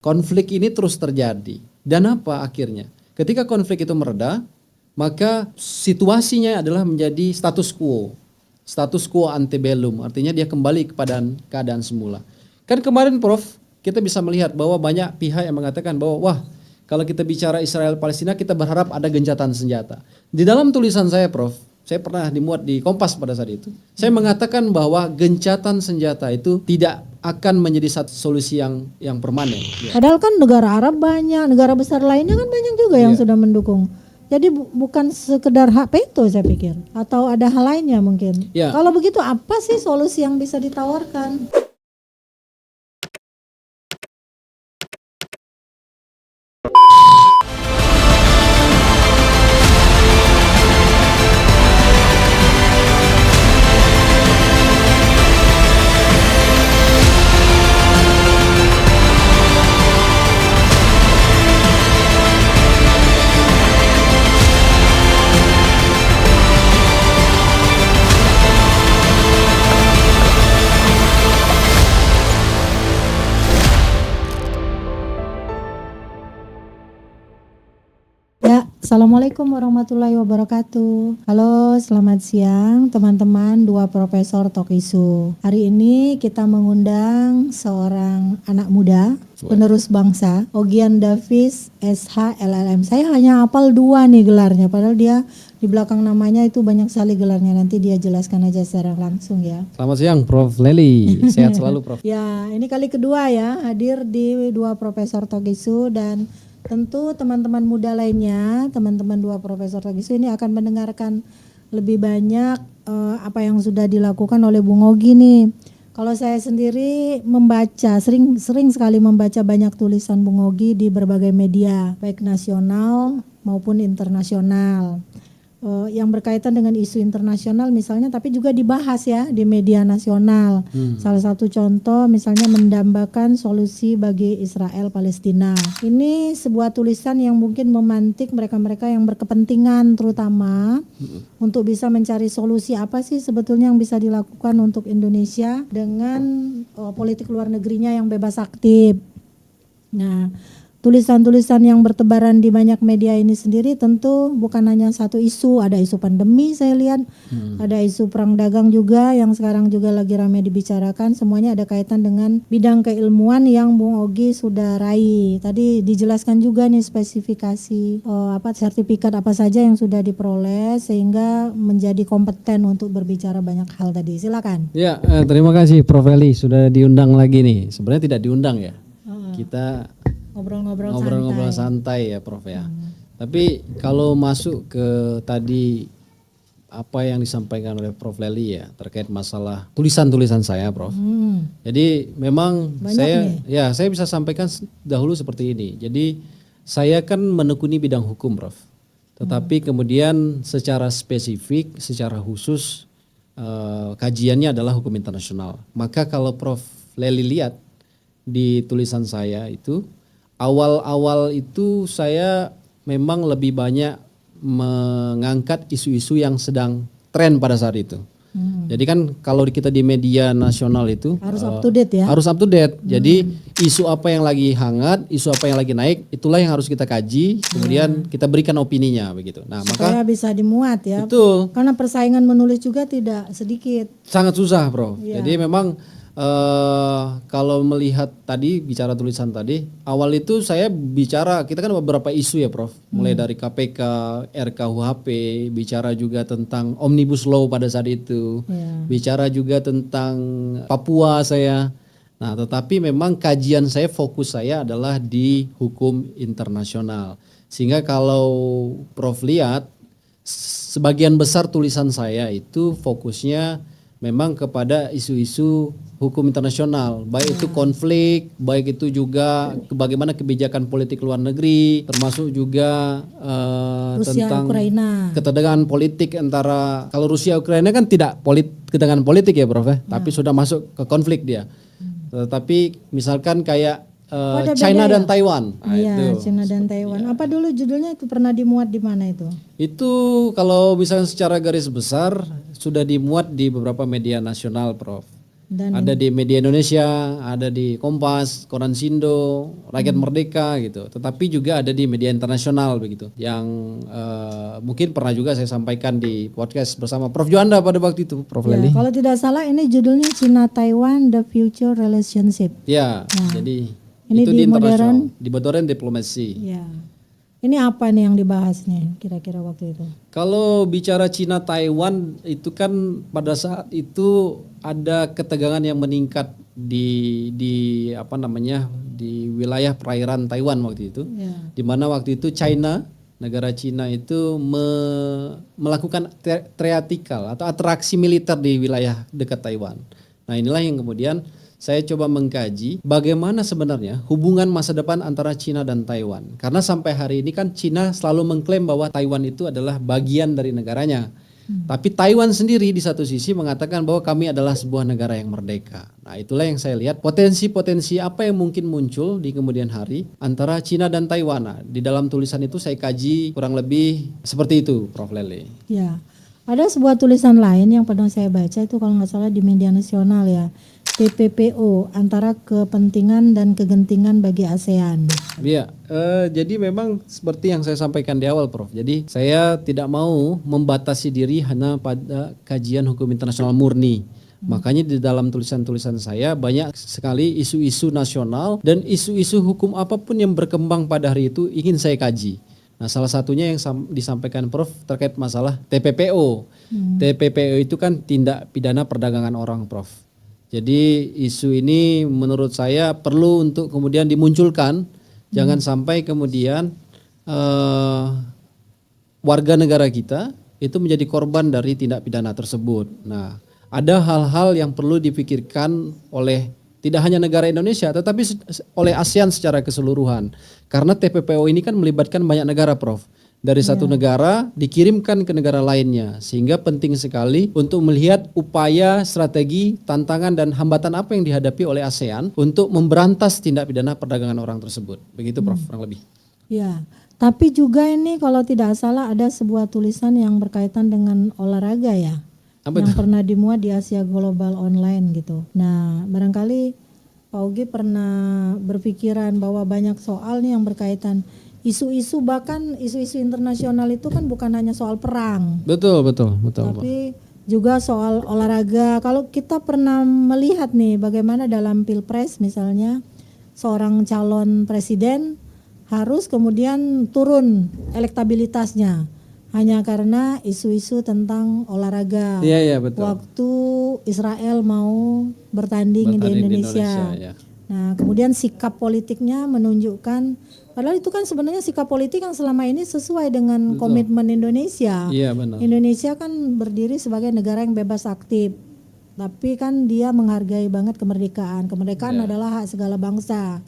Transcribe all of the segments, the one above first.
konflik ini terus terjadi. Dan apa akhirnya? Ketika konflik itu mereda, maka situasinya adalah menjadi status quo. Status quo antebellum, artinya dia kembali kepada keadaan semula. Kan kemarin Prof, kita bisa melihat bahwa banyak pihak yang mengatakan bahwa wah, kalau kita bicara Israel Palestina kita berharap ada gencatan senjata. Di dalam tulisan saya Prof, saya pernah dimuat di Kompas pada saat itu. Saya mengatakan bahwa gencatan senjata itu tidak akan menjadi satu solusi yang permanen. Padahal kan negara Arab banyak, negara besar lainnya kan banyak juga yang sudah mendukung. Jadi bukan sekedar hak veto saya pikir, atau ada hal lainnya mungkin. Kalau begitu apa sih solusi yang bisa ditawarkan? Assalamualaikum warahmatullahi wabarakatuh. Halo, selamat siang teman-teman dua Profesor Talk Isu. Hari ini kita mengundang seorang anak muda, penerus bangsa, Ogyan Davis SH LLM. Saya hanya hafal 2 nih gelarnya, padahal dia di belakang namanya itu banyak sekali gelarnya. Nanti dia jelaskan aja secara langsung ya. Selamat siang Prof Lely, sehat selalu Prof. Ya, ini kali kedua ya hadir di dua Profesor Talk Isu, dan tentu teman-teman muda lainnya, teman-teman dua Profesor Talk Isu ini akan mendengarkan lebih banyak apa yang sudah dilakukan oleh Bung Ogi nih. Kalau saya sendiri membaca, sering sekali membaca banyak tulisan Bung Ogi di berbagai media, baik nasional maupun internasional. Yang berkaitan dengan isu internasional misalnya, tapi juga dibahas ya di media nasional. Salah satu contoh misalnya mendambakan solusi bagi Israel Palestina. Ini sebuah tulisan yang mungkin memantik mereka-mereka yang berkepentingan terutama untuk bisa mencari solusi apa sih sebetulnya yang bisa dilakukan untuk Indonesia dengan politik luar negerinya yang bebas aktif. Nah, tulisan-tulisan yang bertebaran di banyak media ini sendiri tentu bukan hanya satu isu, ada isu pandemi saya lihat, ada isu perang dagang juga yang sekarang juga lagi ramai dibicarakan, semuanya ada kaitan dengan bidang keilmuan yang Bung Ogi sudah raih. Tadi dijelaskan juga nih spesifikasi sertifikat apa saja yang sudah diperoleh sehingga menjadi kompeten untuk berbicara banyak hal tadi. Silakan. Ya, terima kasih Prof Eli sudah diundang lagi nih. Sebenarnya tidak diundang ya. Kita ngobrol-ngobrol santai ya Prof ya. Tapi kalau masuk ke tadi apa yang disampaikan oleh Prof Lely ya terkait masalah tulisan-tulisan saya Prof. Jadi memang saya bisa sampaikan dahulu seperti ini. Jadi saya kan menekuni bidang hukum Prof. Tetapi kemudian secara spesifik, secara khusus kajiannya adalah hukum internasional. Maka kalau Prof Lely lihat di tulisan saya itu awal-awal itu saya memang lebih banyak mengangkat isu-isu yang sedang tren pada saat itu. Jadi kan kalau kita di media nasional itu harus up to date ya. Harus up to date. Jadi isu apa yang lagi hangat, isu apa yang lagi naik, itulah yang harus kita kaji, kemudian kita berikan opininya begitu. Nah, supaya bisa dimuat ya. Betul. Karena persaingan menulis juga tidak sedikit. Sangat susah, Bro. Jadi memang kalau melihat tadi bicara tulisan tadi, awal itu saya bicara, kita kan beberapa isu ya Prof, mulai dari KPK, RKUHP, bicara juga tentang Omnibus Law pada saat itu, bicara juga tentang Papua saya. Nah tetapi memang kajian saya, fokus saya adalah di hukum internasional. Sehingga kalau Prof lihat, sebagian besar tulisan saya itu fokusnya memang kepada isu-isu hukum internasional, baik itu konflik, baik itu juga bagaimana kebijakan politik luar negeri, termasuk juga Rusia, tentang Ukraina. ketegangan politik antara, kalau Rusia Ukraina kan tidak ketegangan politik ya Prof, tapi sudah masuk ke konflik dia. Tetapi misalkan kayak China dan Taiwan. Iya, China dan Taiwan. Apa dulu judulnya itu pernah dimuat di mana itu? Itu kalau misalnya secara garis besar sudah dimuat di beberapa media nasional, Prof. Ada di media Indonesia, ada di Kompas, Koran Sindo, Rakyat Merdeka gitu. Tetapi juga ada di media internasional begitu. Yang mungkin pernah juga saya sampaikan di podcast bersama Prof Juanda pada waktu itu, Prof Leli. Kalau tidak salah ini judulnya China Taiwan The Future Relationship. Ya, jadi ini itu di di modern diplomasi. Ya. Ini apa nih yang dibahas nih kira-kira waktu itu? Kalau bicara Cina Taiwan itu kan pada saat itu ada ketegangan yang meningkat di wilayah perairan Taiwan waktu itu. Di mana waktu itu negara Cina itu melakukan theatrical atau atraksi militer di wilayah dekat Taiwan. Nah, inilah yang kemudian saya coba mengkaji bagaimana sebenarnya hubungan masa depan antara Cina dan Taiwan. Karena sampai hari ini kan Cina selalu mengklaim bahwa Taiwan itu adalah bagian dari negaranya. Tapi Taiwan sendiri di satu sisi mengatakan bahwa kami adalah sebuah negara yang merdeka. Nah, itulah yang saya lihat potensi-potensi apa yang mungkin muncul di kemudian hari antara Cina dan Taiwan. Nah, di dalam tulisan itu saya kaji kurang lebih seperti itu, Prof Lele. Ya, ada sebuah tulisan lain yang pernah saya baca itu kalau nggak salah di media nasional ya. TPPO, antara kepentingan dan kegentingan bagi ASEAN. Iya, jadi memang seperti yang saya sampaikan di awal, Prof. Jadi saya tidak mau membatasi diri hanya pada kajian hukum internasional murni. Makanya di dalam tulisan-tulisan saya banyak sekali isu-isu nasional dan isu-isu hukum apapun yang berkembang pada hari itu ingin saya kaji. Nah, salah satunya yang disampaikan Prof terkait masalah TPPO. TPPO itu kan tindak pidana perdagangan orang, Prof. Jadi isu ini menurut saya perlu untuk kemudian dimunculkan, jangan sampai kemudian warga negara kita itu menjadi korban dari tindak pidana tersebut. Nah, ada hal-hal yang perlu dipikirkan oleh tidak hanya negara Indonesia, tetapi oleh ASEAN secara keseluruhan. Karena TPPO ini kan melibatkan banyak negara, Prof. Dari satu negara dikirimkan ke negara lainnya, sehingga penting sekali untuk melihat upaya, strategi, tantangan dan hambatan apa yang dihadapi oleh ASEAN untuk memberantas tindak pidana perdagangan orang tersebut. Begitu, Prof, kurang lebih. Ya, tapi juga ini kalau tidak salah ada sebuah tulisan yang berkaitan dengan olahraga ya, yang pernah dimuat di Asia Global Online gitu. Nah, barangkali Pak Ugi pernah berpikiran bahwa banyak soal nih yang berkaitan isu-isu, bahkan isu-isu internasional itu kan bukan hanya soal perang. Betul. Tapi juga soal olahraga. Kalau kita pernah melihat nih bagaimana dalam Pilpres misalnya seorang calon presiden harus kemudian turun elektabilitasnya hanya karena isu-isu tentang olahraga. Iya, betul. Waktu Israel mau bertanding di Indonesia. Ya. Nah, kemudian sikap politiknya menunjukkan, padahal itu kan sebenarnya sikap politik yang selama ini sesuai dengan komitmen Indonesia. Iya, benar. Indonesia kan berdiri sebagai negara yang bebas aktif, tapi kan dia menghargai banget kemerdekaan. Kemerdekaan adalah hak segala bangsa.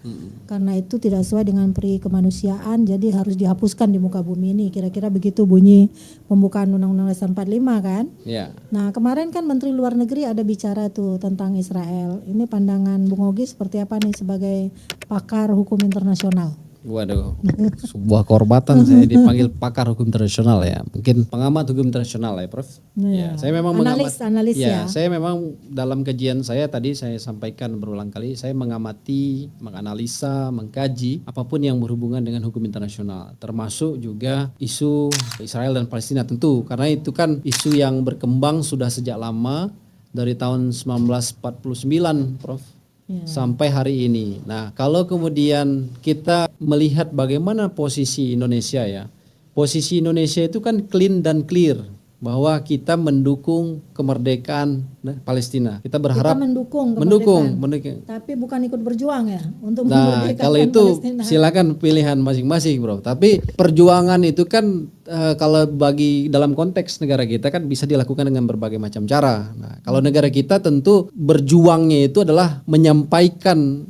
Karena itu tidak sesuai dengan peri kemanusiaan, jadi harus dihapuskan di muka bumi ini. Kira-kira begitu bunyi pembukaan Undang-Undang Dasar 45 kan? Iya. Nah, kemarin kan Menteri Luar Negeri ada bicara tuh tentang Israel. Ini pandangan Bung Ogi seperti apa nih sebagai pakar hukum internasional? Waduh, sebuah kehormatan saya dipanggil pakar hukum internasional ya. Mungkin pengamat hukum internasional ya, Prof. Ya, saya memang analis ya. Saya memang dalam kajian saya tadi saya sampaikan berulang kali, saya mengamati, menganalisa, mengkaji apapun yang berhubungan dengan hukum internasional, termasuk juga isu Israel dan Palestina tentu, karena itu kan isu yang berkembang sudah sejak lama dari tahun 1949, Prof. Sampai hari ini. Nah, kalau kemudian kita melihat bagaimana posisi Indonesia ya, posisi Indonesia itu kan clean dan clear bahwa kita mendukung kemerdekaan Palestina. Kita berharap mendukung, tapi bukan ikut berjuang ya untuk memerdekakan kalau itu Palestina. Silakan pilihan masing-masing, Bro. Tapi perjuangan itu kan kalau bagi dalam konteks negara kita kan bisa dilakukan dengan berbagai macam cara. Nah, kalau negara kita tentu berjuangnya itu adalah menyampaikan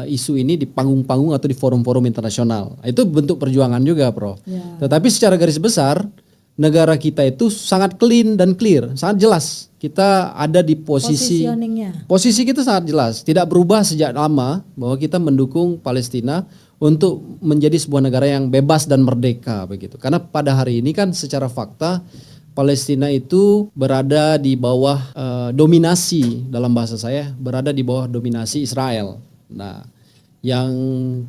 isu ini di panggung-panggung atau di forum-forum internasional. Itu bentuk perjuangan juga, Bro. Ya. Tetapi secara garis besar negara kita itu sangat clean dan clear, sangat jelas. Kita ada di posisi kita sangat jelas, tidak berubah sejak lama bahwa kita mendukung Palestina untuk menjadi sebuah negara yang bebas dan merdeka begitu. Karena pada hari ini kan secara fakta Palestina itu berada di bawah dominasi, dalam bahasa saya, berada di bawah dominasi Israel. Nah, yang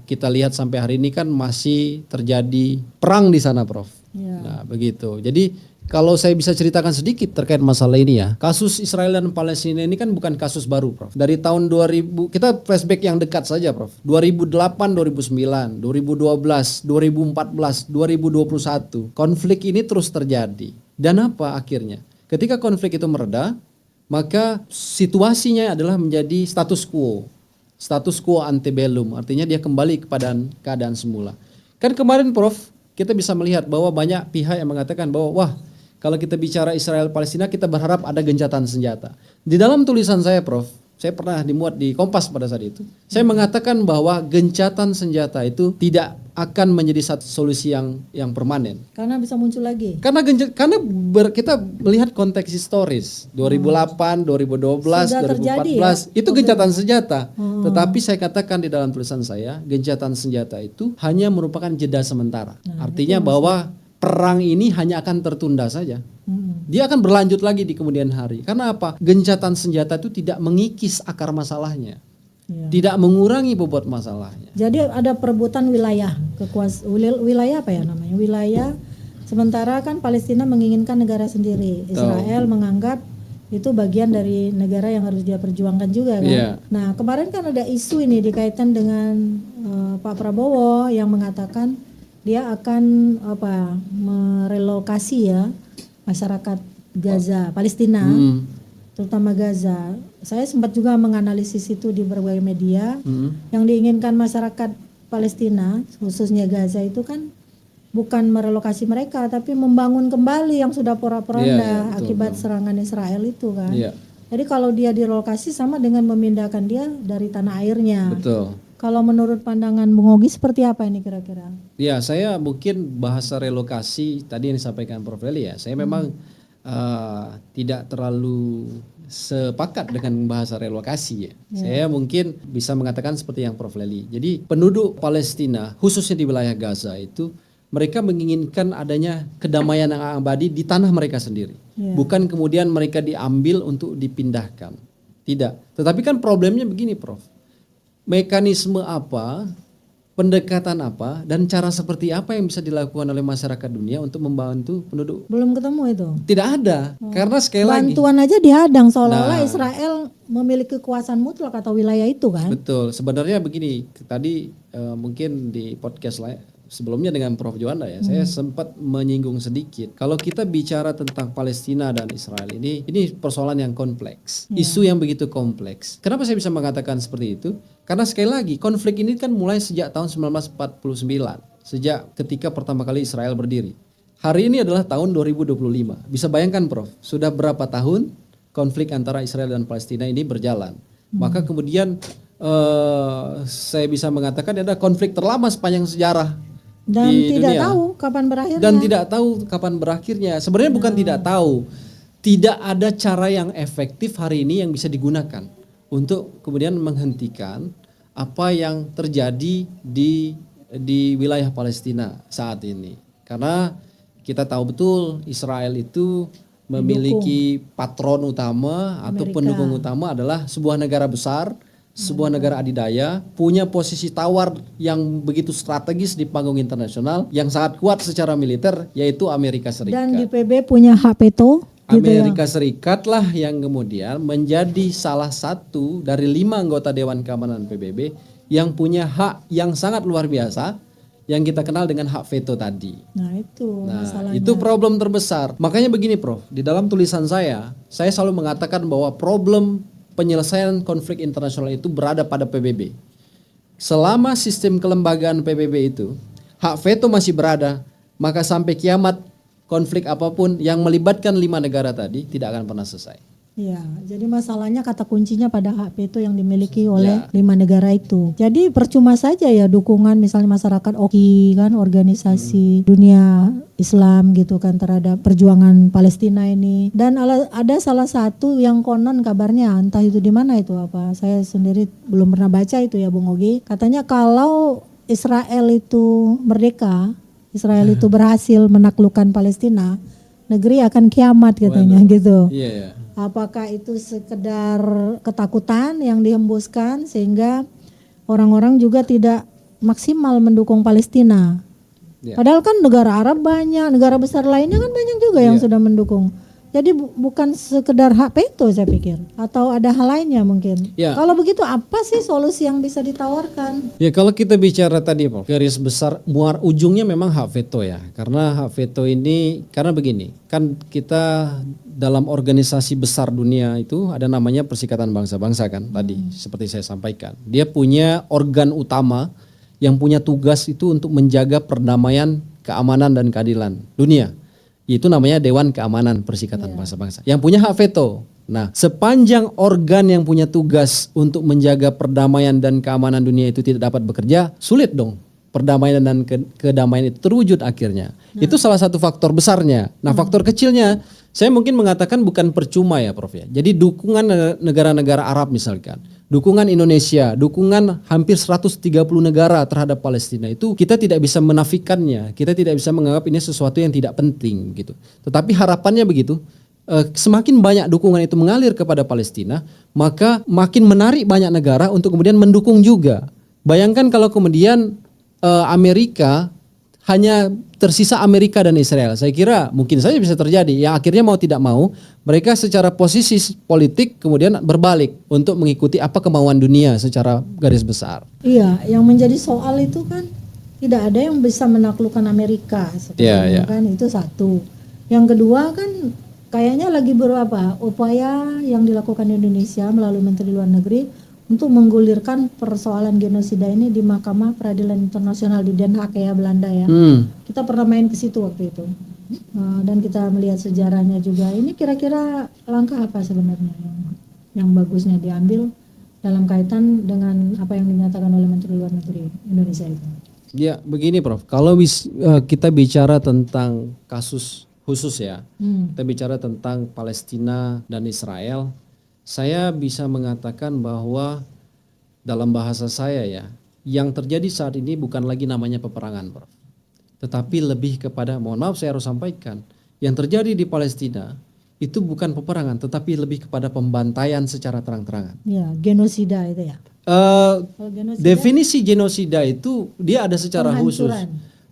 kita lihat sampai hari ini kan masih terjadi perang di sana, Prof. Ya. Nah, begitu. Jadi kalau saya bisa ceritakan sedikit terkait masalah ini ya. Kasus Israel dan Palestina ini kan bukan kasus baru, Prof. Dari tahun 2000, kita flashback yang dekat saja, Prof. 2008, 2009, 2012, 2014, 2021. Konflik ini terus terjadi. Dan apa akhirnya? Ketika konflik itu mereda, maka situasinya adalah menjadi status quo. Status quo antebellum, artinya dia kembali kepada keadaan semula. Kan kemarin, Prof, kita bisa melihat bahwa banyak pihak yang mengatakan bahwa wah, kalau kita bicara Israel Palestina kita berharap ada gencatan senjata. Di dalam tulisan saya, Prof, saya pernah dimuat di Kompas pada saat itu. Saya mengatakan bahwa gencatan senjata itu tidak akan menjadi satu solusi yang permanen. Karena bisa muncul lagi. Karena kita melihat konteks historis 2008, 2012, Sudah 2014 terjadi, itu gencatan senjata. Tetapi saya katakan di dalam tulisan saya, gencatan senjata itu hanya merupakan jeda sementara. Artinya bahwa perang ini hanya akan tertunda saja. Dia akan berlanjut lagi di kemudian hari. Karena apa? Gencatan senjata itu tidak mengikis akar masalahnya. Ya. Tidak mengurangi bobot masalahnya. Jadi ada perebutan wilayah, wilayah apa ya namanya? Wilayah. Sementara kan Palestina menginginkan negara sendiri. Israel menganggap itu bagian dari negara yang harus dia perjuangkan juga kan. Yeah. Nah, kemarin kan ada isu ini dikaitkan dengan Pak Prabowo yang mengatakan dia akan merelokasi ya masyarakat Gaza, Palestina. Terutama Gaza. Saya sempat juga menganalisis itu di berbagai media. Yang diinginkan masyarakat Palestina, khususnya Gaza itu kan bukan merelokasi mereka, tapi membangun kembali yang sudah porak-poranda akibat serangan Israel itu kan. Jadi kalau dia direlokasi sama dengan memindahkan dia dari tanah airnya. Betul. Kalau menurut pandangan Bung Ogi seperti apa ini kira-kira? Ya, saya mungkin bahasa relokasi tadi yang disampaikan Prof. Eli ya. Saya memang tidak terlalu sepakat dengan bahasa relokasi ya. Saya mungkin bisa mengatakan seperti yang Prof. Leli. Jadi penduduk Palestina khususnya di wilayah Gaza itu mereka menginginkan adanya kedamaian yang abadi di tanah mereka sendiri. Bukan kemudian mereka diambil untuk dipindahkan. Tidak. Tetapi kan problemnya begini, Prof. Mekanisme apa, pendekatan apa, dan cara seperti apa yang bisa dilakukan oleh masyarakat dunia untuk membantu penduduk? Belum ketemu itu? Tidak ada, karena sekali lagi bantuan aja dihadang seolah-olah Israel memiliki kekuasaan mutlak atau wilayah itu kan? Betul, sebenarnya begini, tadi mungkin di podcast sebelumnya dengan Prof. Juanda ya, saya sempat menyinggung sedikit. Kalau kita bicara tentang Palestina dan Israel ini persoalan yang kompleks, isu yang begitu kompleks. Kenapa saya bisa mengatakan seperti itu? Karena sekali lagi konflik ini kan mulai sejak tahun 1949, sejak ketika pertama kali Israel berdiri. Hari ini adalah tahun 2025. Bisa bayangkan, Prof, sudah berapa tahun konflik antara Israel dan Palestina ini berjalan. Maka kemudian saya bisa mengatakan ada konflik terlama sepanjang sejarah. Dan tidak tahu kapan berakhirnya. Dan tidak tahu kapan berakhirnya. Sebenarnya bukan tidak tahu. Tidak ada cara yang efektif hari ini yang bisa digunakan untuk kemudian menghentikan apa yang terjadi di wilayah Palestina saat ini. Karena kita tahu betul Israel itu memiliki patron utama atau pendukung utama adalah sebuah negara besar, sebuah negara adidaya, punya posisi tawar yang begitu strategis di panggung internasional, yang sangat kuat secara militer, yaitu Amerika Serikat. Dan di PB punya hak veto. Amerika Serikat lah yang kemudian menjadi salah satu dari 5 anggota Dewan Keamanan PBB yang punya hak yang sangat luar biasa, yang kita kenal dengan hak veto tadi. Nah itu masalahnya. Itu problem terbesar. Makanya begini, Prof, di dalam tulisan saya selalu mengatakan bahwa problem penyelesaian konflik internasional itu berada pada PBB. Selama sistem kelembagaan PBB itu hak veto masih berada, maka sampai kiamat konflik apapun yang melibatkan 5 negara tadi tidak akan pernah selesai. Ya, jadi masalahnya kata kuncinya pada hak veto yang dimiliki oleh 5 negara itu. Jadi percuma saja ya dukungan misalnya masyarakat OKI kan, organisasi dunia Islam gitu kan terhadap perjuangan Palestina ini. Dan ada salah satu yang konon kabarnya entah itu di mana itu apa. Saya sendiri belum pernah baca itu ya Bung Ogi. Katanya kalau Israel itu merdeka, Israel itu berhasil menaklukkan Palestina, negeri akan kiamat katanya gitu. Iya ya. Apakah itu sekedar ketakutan yang dihembuskan sehingga orang-orang juga tidak maksimal mendukung Palestina? Ya. Padahal kan negara Arab banyak, negara besar lainnya kan banyak juga yang sudah mendukung. Jadi bukan sekedar hak veto saya pikir, atau ada hal lainnya mungkin. Ya. Kalau begitu apa sih solusi yang bisa ditawarkan? Ya kalau kita bicara tadi Prof, garis besar muar ujungnya memang hak veto ya. Karena hak veto ini, karena begini, kan kita dalam organisasi besar dunia itu ada namanya Perserikatan Bangsa-Bangsa kan tadi seperti saya sampaikan. Dia punya organ utama yang punya tugas itu untuk menjaga perdamaian, keamanan dan keadilan dunia. Itu namanya Dewan Keamanan Perserikatan Bangsa-Bangsa yang punya hak veto. Nah, sepanjang organ yang punya tugas untuk menjaga perdamaian dan keamanan dunia itu tidak dapat bekerja, sulit dong perdamaian dan kedamaian itu terwujud akhirnya. Itu salah satu faktor besarnya. Nah, faktor kecilnya saya mungkin mengatakan bukan percuma ya Prof ya. Jadi dukungan negara-negara Arab misalkan, dukungan Indonesia, dukungan hampir 130 negara terhadap Palestina itu kita tidak bisa menafikannya, kita tidak bisa menganggap ini sesuatu yang tidak penting gitu. Tetapi harapannya begitu, semakin banyak dukungan itu mengalir kepada Palestina, maka makin menarik banyak negara untuk kemudian mendukung juga. Bayangkan kalau kemudian Amerika hanya tersisa Amerika dan Israel. Saya kira mungkin saja bisa terjadi. Yang akhirnya mau tidak mau mereka secara posisi politik kemudian berbalik untuk mengikuti apa kemauan dunia secara garis besar. Iya, yang menjadi soal itu kan tidak ada yang bisa menaklukkan Amerika sebenarnya kan, itu satu. Yang kedua kan kayaknya lagi berapa upaya yang dilakukan Indonesia melalui Menteri Luar Negeri untuk menggulirkan persoalan genosida ini di Mahkamah Peradilan Internasional di Den Haag ya, Belanda ya. Kita pernah main ke situ waktu itu. Dan kita melihat sejarahnya juga. Ini kira-kira langkah apa sebenarnya yang bagusnya diambil dalam kaitan dengan apa yang dinyatakan oleh Menteri Luar Negeri Indonesia itu? Ya, begini Prof. Kalau kita bicara tentang kasus khusus ya, kita bicara tentang Palestina dan Israel, saya bisa mengatakan bahwa dalam bahasa saya ya, yang terjadi saat ini bukan lagi namanya peperangan, Prof. Tetapi lebih kepada, mohon maaf saya harus sampaikan, yang terjadi di Palestina itu bukan peperangan, tetapi lebih kepada pembantaian secara terang-terangan. Ya, genosida itu ya. Definisi genosida itu dia ada secara khusus.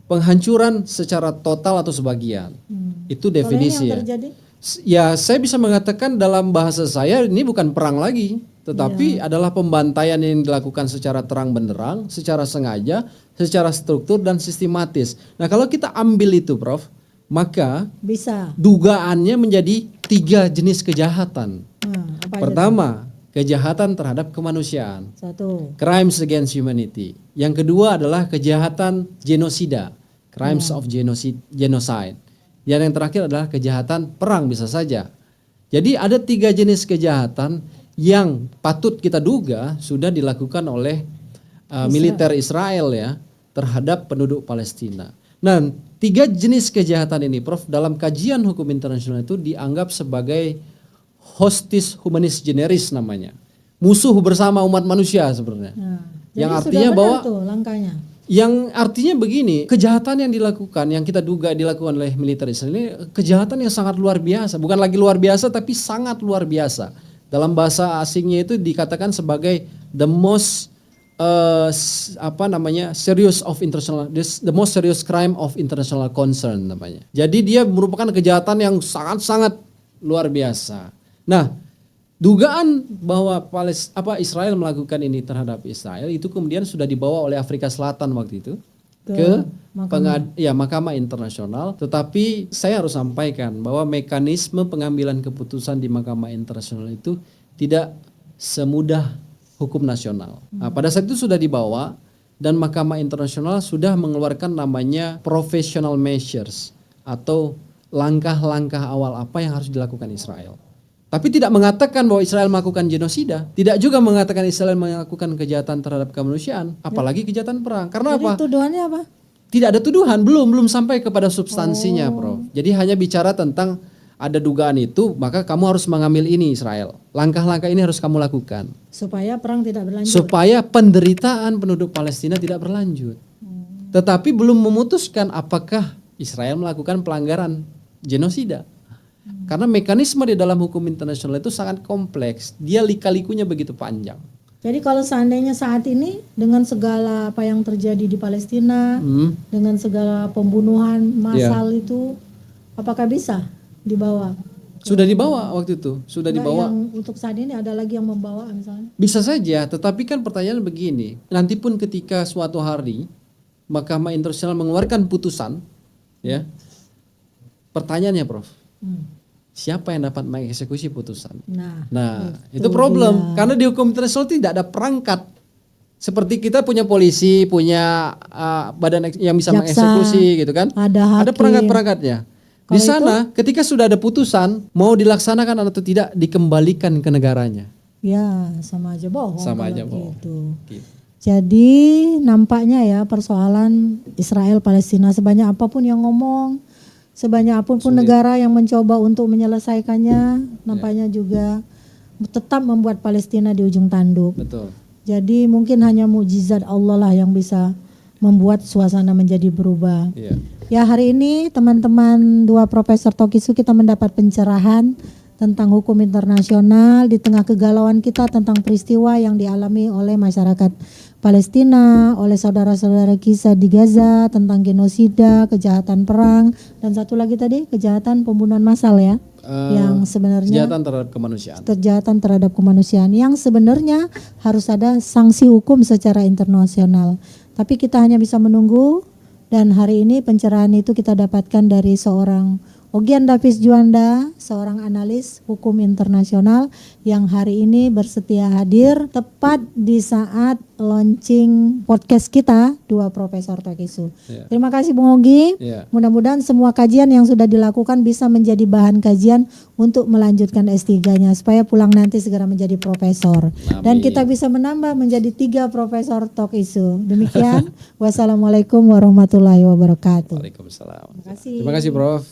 Penghancuran secara total atau sebagian. Itu definisi ya. Ya, saya bisa mengatakan dalam bahasa saya ini bukan perang lagi, tetapi adalah pembantaian yang dilakukan secara terang benderang, secara sengaja, secara struktur dan sistematis. Nah, kalau kita ambil itu, Prof, maka bisa dugaannya menjadi 3 jenis kejahatan. Pertama, kejahatan terhadap kemanusiaan. Satu. Crimes against humanity. Yang kedua adalah kejahatan genosida, crimes of genocide. Dan yang terakhir adalah kejahatan perang bisa saja. Jadi ada 3 jenis kejahatan yang patut kita duga sudah dilakukan oleh militer Israel ya terhadap penduduk Palestina. Nah, 3 jenis kejahatan ini, Prof, dalam kajian hukum internasional itu dianggap sebagai hostis humanis generis namanya, musuh bersama umat manusia sebenarnya. Yang artinya bahwa langkahnya. Yang artinya begini, kejahatan yang dilakukan, yang kita duga dilakukan oleh militer Israel ini kejahatan yang sangat luar biasa. Bukan lagi luar biasa, tapi sangat luar biasa. Dalam bahasa asingnya itu dikatakan sebagai the most serious of international, the most serious crime of international concern namanya. Jadi dia merupakan kejahatan yang sangat-sangat luar biasa. Nah, dugaan bahwa Israel melakukan ini terhadap Israel itu kemudian sudah dibawa oleh Afrika Selatan waktu itu ke Mahkamah Internasional. Tetapi saya harus sampaikan bahwa mekanisme pengambilan keputusan di Mahkamah Internasional itu tidak semudah hukum nasional. Nah, pada saat itu sudah dibawa dan Mahkamah Internasional sudah mengeluarkan namanya professional measures atau langkah-langkah awal apa yang harus dilakukan Israel. Tapi tidak mengatakan bahwa Israel melakukan genosida, tidak juga mengatakan Israel melakukan kejahatan terhadap kemanusiaan, apalagi kejahatan perang. Karena apa? Tuduhannya apa? Tidak ada tuduhan, belum sampai kepada substansinya, Prof. Jadi hanya bicara tentang ada dugaan itu, maka kamu harus mengambil ini Israel. Langkah-langkah ini harus kamu lakukan. Supaya perang tidak berlanjut. Supaya penderitaan penduduk Palestina tidak berlanjut. Tetapi belum memutuskan apakah Israel melakukan pelanggaran genosida. Karena mekanisme di dalam hukum internasional itu sangat kompleks. Dia lika-likunya begitu panjang. Jadi kalau seandainya saat ini dengan segala apa yang terjadi di Palestina, dengan segala pembunuhan massal itu, apakah bisa dibawa? Sudah dibawa waktu itu, sudah dibawa. Yang untuk saat ini ada lagi yang membawa misalnya? Bisa saja, tetapi kan pertanyaan begini. Nanti pun ketika suatu hari Mahkamah Internasional mengeluarkan putusan, ya, pertanyaannya, Prof. Siapa yang dapat mengeksekusi putusan? Nah, itu problem. Karena di hukum internasional tidak ada perangkat. Seperti kita punya polisi, punya badan yang bisa mengeksekusi gitu kan. Ada perangkat-perangkatnya. Di sana ketika sudah ada putusan, mau dilaksanakan atau tidak dikembalikan ke negaranya. Ya, sama aja bohong. Sama aja bohong. Gitu. Jadi nampaknya ya persoalan Israel Palestina sebanyak apapun yang ngomong, sebanyak apapun negara yang mencoba untuk menyelesaikannya, nampaknya juga tetap membuat Palestina di ujung tanduk. Betul. Jadi mungkin hanya mukjizat Allah lah yang bisa membuat suasana menjadi berubah. Ya, hari ini teman-teman dua Profesor Tokisu kita mendapat pencerahan tentang hukum internasional di tengah kegalauan kita tentang peristiwa yang dialami oleh masyarakat Palestina, oleh saudara-saudara kita di Gaza, tentang genosida, kejahatan perang, dan satu lagi tadi kejahatan pembunuhan massal ya, yang sebenarnya kejahatan terhadap kemanusiaan yang sebenarnya harus ada sanksi hukum secara internasional. Tapi kita hanya bisa menunggu, dan hari ini pencerahan itu kita dapatkan dari seorang Ogian Davis Juanda, seorang analis hukum internasional yang hari ini bersedia hadir tepat di saat launching podcast kita, dua Profesor Tokisu. Terima kasih Bung Ogi. Mudah-mudahan semua kajian yang sudah dilakukan bisa menjadi bahan kajian untuk melanjutkan S3-nya supaya pulang nanti segera menjadi profesor. Amin. Dan kita bisa menambah menjadi 3 Profesor Tokisu. Demikian. Wassalamualaikum warahmatullahi wabarakatuh. Waalaikumsalam. Terima kasih Prof.